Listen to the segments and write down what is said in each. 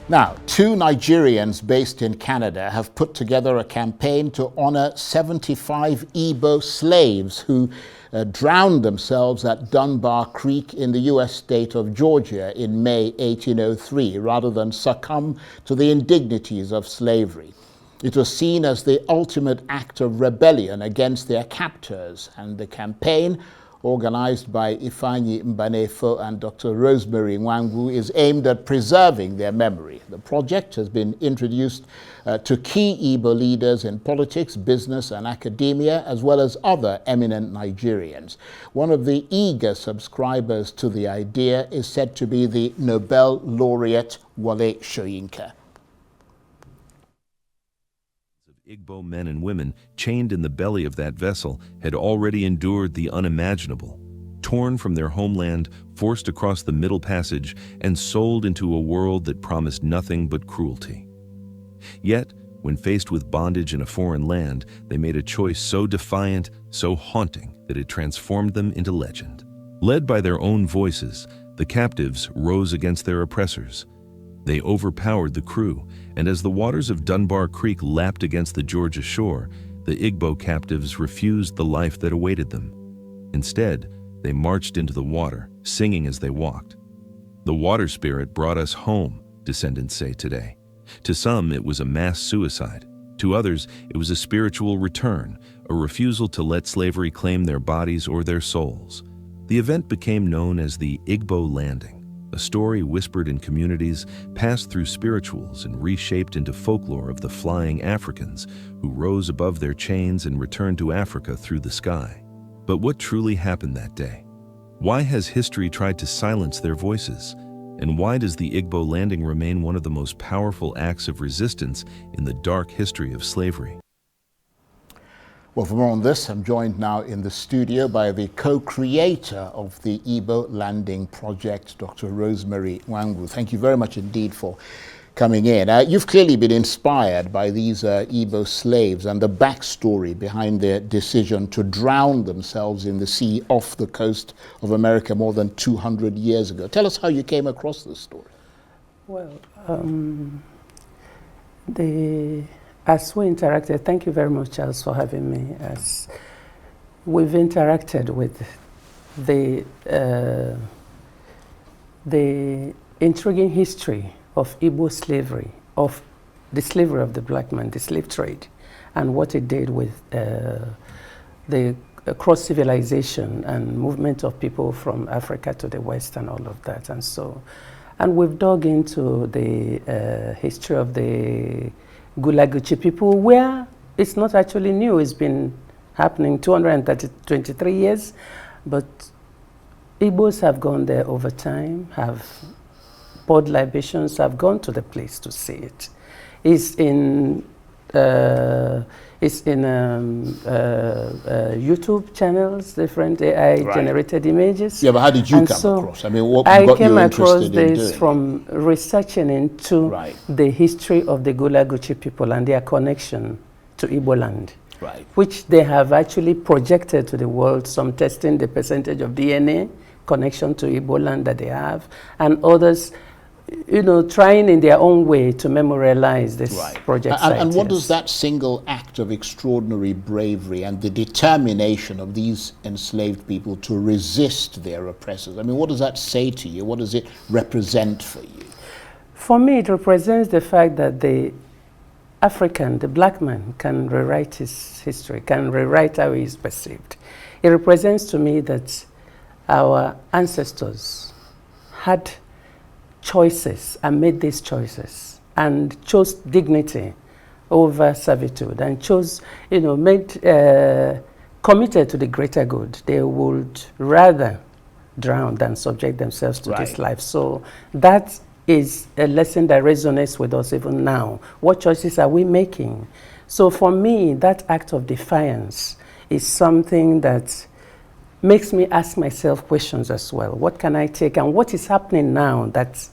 Now, two Nigerians based in Canada have put together a campaign to honor 75 Igbo slaves who drowned themselves at Dunbar Creek in the U.S. state of Georgia in May 1803, rather than succumb to the indignities of slavery. It was seen as the ultimate act of rebellion against their captors, and the campaign, organized by Ifeanyi Mbanefo and Dr. Rosemary Nwangwu, is aimed at preserving their memory. The project has been introduced to key Igbo leaders in politics, business and academia, as well as other eminent Nigerians. One of the eager subscribers to the idea is said to be the Nobel laureate Wole Soyinka. Igbo men and women chained in the belly of that vessel had already endured the unimaginable, torn from their homeland, forced across the Middle Passage, and sold into a world that promised nothing but cruelty. Yet, when faced with bondage in a foreign land, they made a choice so defiant, so haunting, that it transformed them into legend. Led by their own voices, the captives rose against their oppressors. They overpowered the crew, and as the waters of Dunbar Creek lapped against the Georgia shore, the Igbo captives refused the life that awaited them. Instead, they marched into the water, singing as they walked. The water spirit brought us home, descendants say today. To some, it was a mass suicide. To others, it was a spiritual return, a refusal to let slavery claim their bodies or their souls. The event became known as the Igbo Landing, a story whispered in communities, passed through spirituals, and reshaped into folklore of the flying Africans who rose above their chains and returned to Africa through the sky. But what truly happened that day? Why has history tried to silence their voices? And why does the Igbo Landing remain one of the most powerful acts of resistance in the dark history of slavery? Well, for more on this, I'm joined now in the studio by the co-creator of the Igbo Landing Project, Dr. Rosemary Nwangwu. Thank you very much indeed for coming in. You've clearly been inspired by these Igbo slaves and the backstory behind their decision to drown themselves in the sea off the coast of America more than 200 years ago. Tell us how you came across this story. Well, as we interacted, thank you very much, Charles, for having me. As we've interacted with the intriguing history of Igbo slavery, of the slavery of the black man, the slave trade, and what it did with the cross-civilization and movement of people from Africa to the West and all of that. And we've dug into the history of the Gulaguchi people, where it's not actually new. It's been happening 223 years, but Igbos have gone there over time, have poured libations, have gone to the place to see it. It's in YouTube channels, different AI-generated images. Yeah, but how did you come across? I mean, what got you interested in doing? I came across this from researching into the history of the Gulaguchi people and their connection to Igbo land, which they have actually projected to the world, some testing the percentage of DNA connection to Igbo land that they have, and others, you know, trying in their own way to memorialize this project. And what does that single act of extraordinary bravery and the determination of these enslaved people to resist their oppressors, I mean, what does that say to you? What does it represent for you? For me, it represents the fact that the African, the black man, can rewrite his history, can rewrite how he is perceived. It represents to me that our ancestors had choices and made these choices and chose dignity over servitude and chose, you know, committed to the greater good. They would rather drown than subject themselves to this life. So that is a lesson that resonates with us even now. What choices are we making? So for me, that act of defiance is something that makes me ask myself questions as well. What can I take, and what is happening now that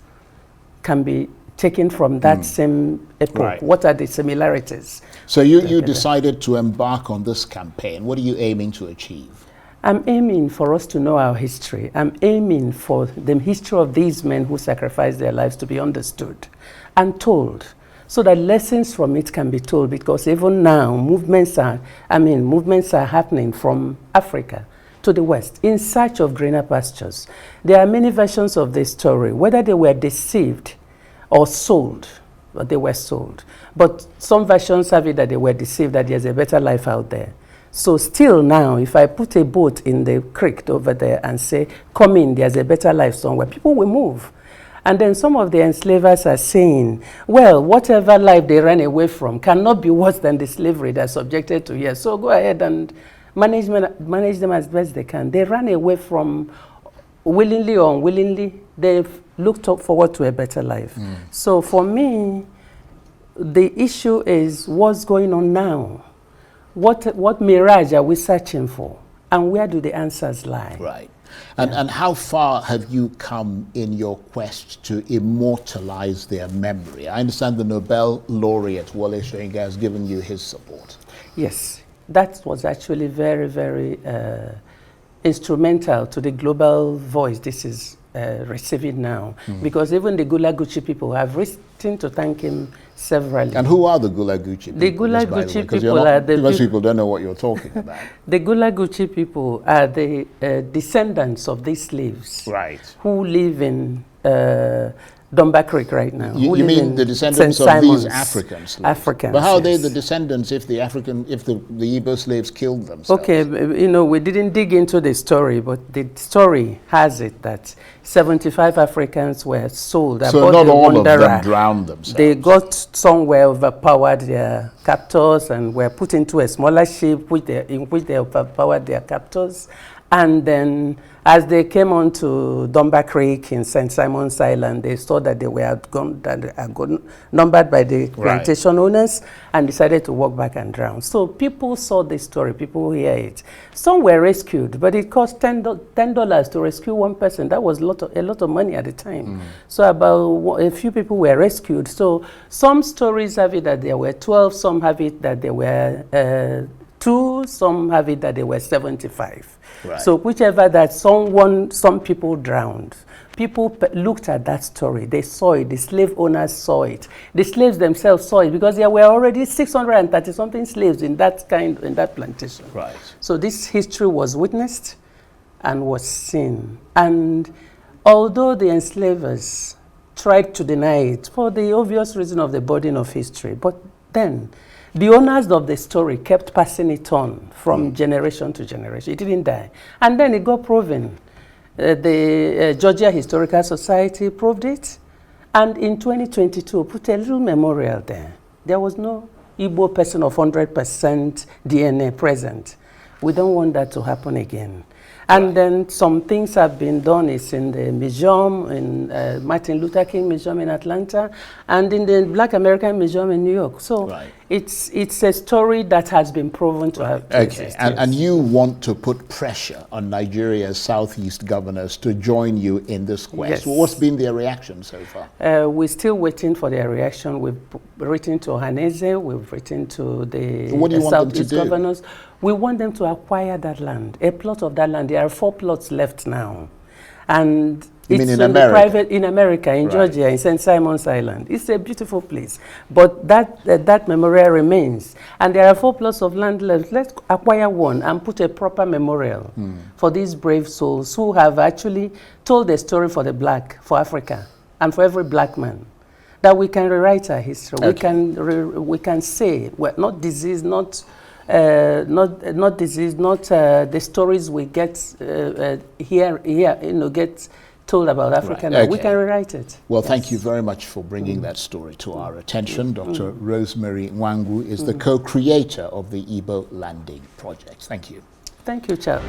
can be taken from that same epoch? What are the similarities? So you decided to embark on this campaign. What are you aiming to achieve? I'm aiming for us to know our history. I'm aiming for the history of these men who sacrificed their lives to be understood and told, so that lessons from it can be told, because even now movements are happening from Africa to the West in search of greener pastures. There are many versions of this story, whether they were deceived or sold, but they were sold. But some versions have it that they were deceived, that there's a better life out there. So still now, if I put a boat in the creek over there and say, come in, there's a better life somewhere, people will move. And then some of the enslavers are saying, well, whatever life they ran away from cannot be worse than the slavery they're subjected to here. So go ahead and manage them as best they can. They ran away from, willingly or unwillingly, they've looked forward to a better life. So for me, the issue is what's going on now. What mirage are we searching for? And where do the answers lie? Right. And how far have you come in your quest to immortalize their memory? I understand the Nobel laureate Wole Soyinka has given you his support. Yes, that was actually very, very instrumental to the global voice this is receiving now. Because even the Gulaguchi people have written to thank him severally. And who are the Gulaguchi people? The Gulaguchi people are the most people don't know what you're talking about. The Gulaguchi people are the descendants of these slaves, right, who live in Dunbar Creek right now. You mean the descendants of these African slaves? Africans. But how are yes. they the descendants if the Igbo slaves killed themselves? Okay, you know, we didn't dig into the story, but the story has it that 75 Africans were sold. So not all of them drowned themselves. They got somewhere, overpowered their captors, and were put into a smaller ship in which they overpowered their captors. And then as they came onto Dunbar Creek in St. Simon's Island, they saw that they were numbered by the plantation owners and decided to walk back and drown. So people saw this story, people hear it. Some were rescued, but it cost $10 to rescue one person. That was a lot of money at the time. So about a few people were rescued. So some stories have it that there were 12, some have it that there were 2, some have it that there were 75. Right. So whichever that some people drowned. People looked at that story. They saw it. The slave owners saw it. The slaves themselves saw it because there were already 630-something slaves in that plantation. Right. So this history was witnessed and was seen. And although the enslavers tried to deny it for the obvious reason of the burden of history, but then the owners of the story kept passing it on from generation to generation. It didn't die. And then it got proven. The Georgia Historical Society proved it. And in 2022, put a little memorial there. There was no Igbo person of 100% DNA present. We don't want that to happen again. And then some things have been done. It's in the museum, in Martin Luther King Museum in Atlanta, and in the Black American Museum in New York. So it's a story that has been proven to have existed. And you want to put pressure on Nigeria's Southeast governors to join you in this quest. Yes. What's been their reaction so far? We're still waiting for their reaction. We've written to Ohaneze, we've written to the Southeast governors. We want them to acquire that land, a plot of that land. There are 4 plots left now. And you it's mean in America? In America, in Georgia, in St. Simon's Island. It's a beautiful place. But that memorial remains. And there are 4 plots of land left. Let's acquire one and put a proper memorial for these brave souls who have actually told the story for for Africa, and for every black man. That we can rewrite our history. We can say, well, not disease, not disease, not the stories we get here, get told about Africa. We can rewrite it. Well, thank you very much for bringing that story to our attention. Dr. Rosemary Nwangwu is the co-creator of the Igbo Landing Project. Thank you. Thank you, Charles.